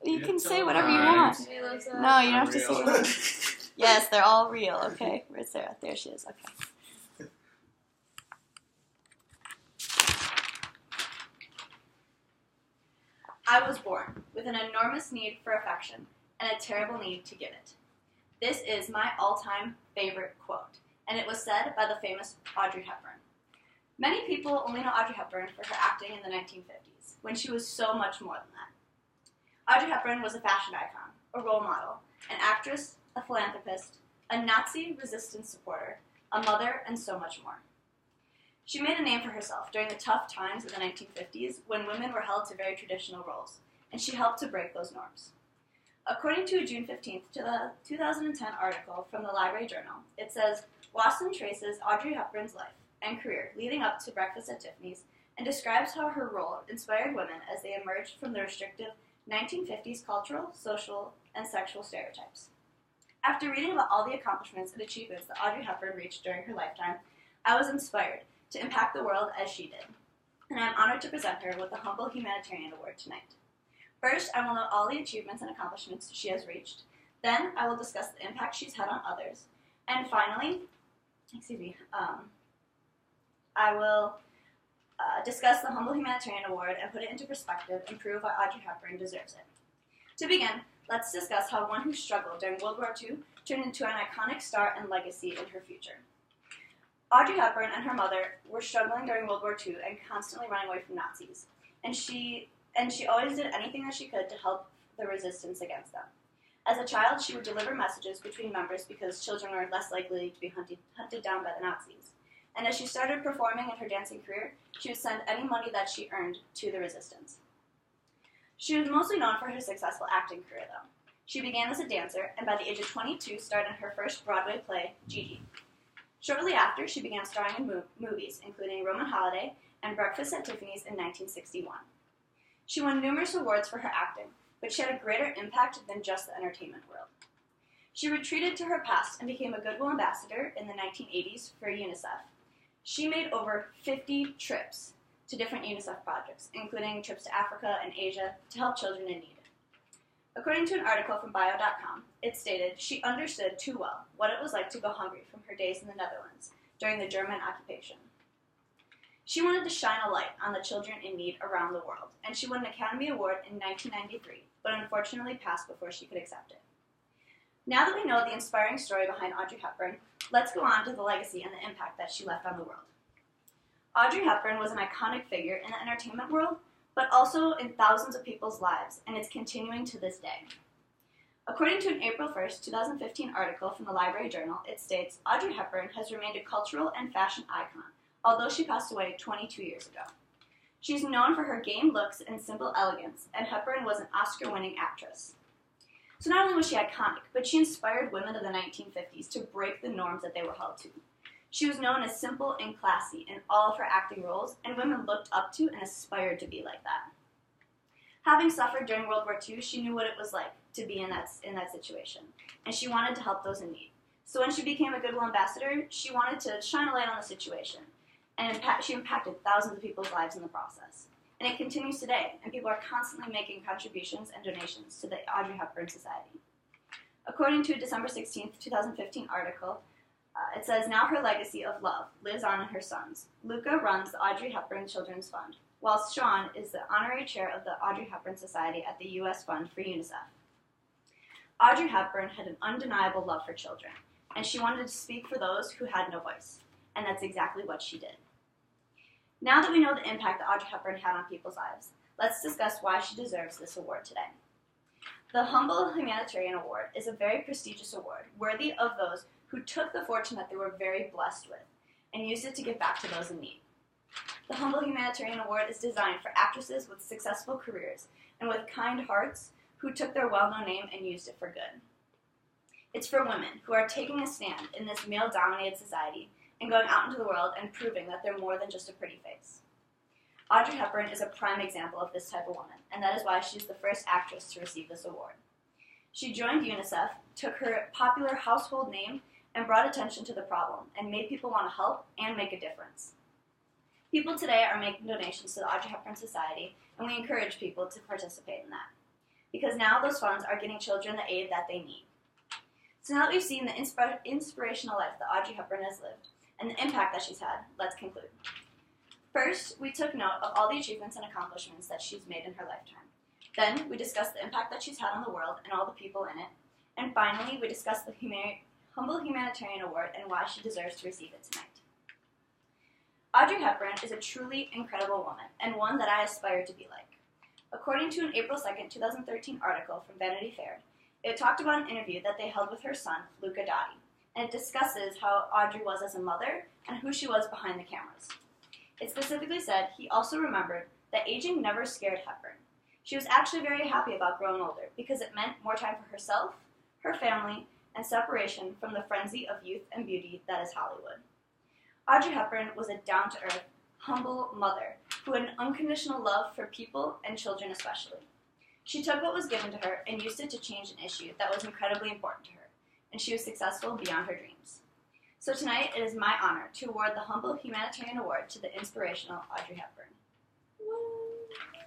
You can say whatever you want. No, you don't have to say whatever. Yes, they're all real. Okay, where's Sarah? There she is. Okay. I was born with an enormous need for affection and a terrible need to give it. This is my all-time favorite quote, and it was said by the famous Audrey Hepburn. Many people only know Audrey Hepburn for her acting in the 1950s, when she was so much more than that. Audrey Hepburn was a fashion icon, a role model, an actress, a philanthropist, a Nazi resistance supporter, a mother, and so much more. She made a name for herself during the tough times of the 1950s when women were held to very traditional roles, and she helped to break those norms. According to a June 15th to the 2010 article from the Library Journal, it says, Watson traces Audrey Hepburn's life and career leading up to Breakfast at Tiffany's and describes how her role inspired women as they emerged from the restrictive 1950s cultural, social, and sexual stereotypes. After reading about all the accomplishments and achievements that Audrey Hepburn reached during her lifetime, I was inspired to impact the world as she did, and I am honored to present her with the Humble Humanitarian Award tonight. First, I will note all the achievements and accomplishments she has reached. Then, I will discuss the impact she's had on others. And finally, I will discuss the Humble Humanitarian Award and put it into perspective and prove why Audrey Hepburn deserves it. To begin, let's discuss how one who struggled during World War II turned into an iconic star and legacy in her future. Audrey Hepburn and her mother were struggling during World War II and constantly running away from Nazis, and she always did anything that she could to help the resistance against them. As a child, she would deliver messages between members because children were less likely to be hunted down by the Nazis. And as she started performing in her dancing career, she would send any money that she earned to the resistance. She was mostly known for her successful acting career, though. She began as a dancer, and by the age of 22, starred in her first Broadway play, Gigi. Shortly after, she began starring in movies, including Roman Holiday and Breakfast at Tiffany's in 1961. She won numerous awards for her acting, but she had a greater impact than just the entertainment world. She retreated to her past and became a Goodwill ambassador in the 1980s for UNICEF. She made over 50 trips to different UNICEF projects, including trips to Africa and Asia to help children in need. According to an article from Bio.com, it stated she understood too well what it was like to go hungry from her days in the Netherlands during the German occupation. She wanted to shine a light on the children in need around the world, and she won an Academy Award in 1993, but unfortunately passed before she could accept it. Now that we know the inspiring story behind Audrey Hepburn, let's go on to the legacy and the impact that she left on the world. Audrey Hepburn was an iconic figure in the entertainment world, but also in thousands of people's lives, and it's continuing to this day. According to an April 1st, 2015 article from the Library Journal, it states, Audrey Hepburn has remained a cultural and fashion icon, although she passed away 22 years ago. She's known for her game looks and simple elegance, and Hepburn was an Oscar-winning actress. So not only was she iconic, but she inspired women of the 1950s to break the norms that they were held to. She was known as simple and classy in all of her acting roles, and women looked up to and aspired to be like that. Having suffered during World War II, she knew what it was like to be in that situation, and she wanted to help those in need. So when she became a Goodwill ambassador, she wanted to shine a light on the situation, and she impacted thousands of people's lives in the process. And it continues today, and people are constantly making contributions and donations to the Audrey Hepburn Society. According to a December 16, 2015 article, it says, now her legacy of love lives on in her sons. Luca runs the Audrey Hepburn Children's Fund, while Sean is the honorary chair of the Audrey Hepburn Society at the U.S. Fund for UNICEF. Audrey Hepburn had an undeniable love for children, and she wanted to speak for those who had no voice, and that's exactly what she did. Now that we know the impact that Audrey Hepburn had on people's lives, let's discuss why she deserves this award today. The Humble Humanitarian Award is a very prestigious award, worthy of those who took the fortune that they were very blessed with and used it to give back to those in need. The Humble Humanitarian Award is designed for actresses with successful careers and with kind hearts who took their well-known name and used it for good. It's for women who are taking a stand in this male-dominated society and going out into the world and proving that they're more than just a pretty face. Audrey Hepburn is a prime example of this type of woman, and that is why she's the first actress to receive this award. She joined UNICEF, took her popular household name, and brought attention to the problem, and made people want to help and make a difference. People today are making donations to the Audrey Hepburn Society, and we encourage people to participate in that. because now those funds are getting children the aid that they need. So now that we've seen the inspirational life that Audrey Hepburn has lived and the impact that she's had, let's conclude. First, we took note of all the achievements and accomplishments that she's made in her lifetime. Then, we discussed the impact that she's had on the world and all the people in it. And finally, we discussed the Humble Humanitarian Award and why she deserves to receive it tonight. Audrey Hepburn is a truly incredible woman, and one that I aspire to be like. According to an April 2nd, 2013 article from Vanity Fair, it talked about an interview that they held with her son, Luca Dotti, and it discusses how Audrey was as a mother and who she was behind the cameras. It specifically said he also remembered that aging never scared Hepburn. She was actually very happy about growing older because it meant more time for herself, her family, and separation from the frenzy of youth and beauty that is Hollywood. Audrey Hepburn was a down-to-earth, humble mother who had an unconditional love for people and children especially. She took what was given to her and used it to change an issue that was incredibly important to her, and she was successful beyond her dreams. So tonight, it is my honor to award the Humble Humanitarian Award to the inspirational Audrey Hepburn.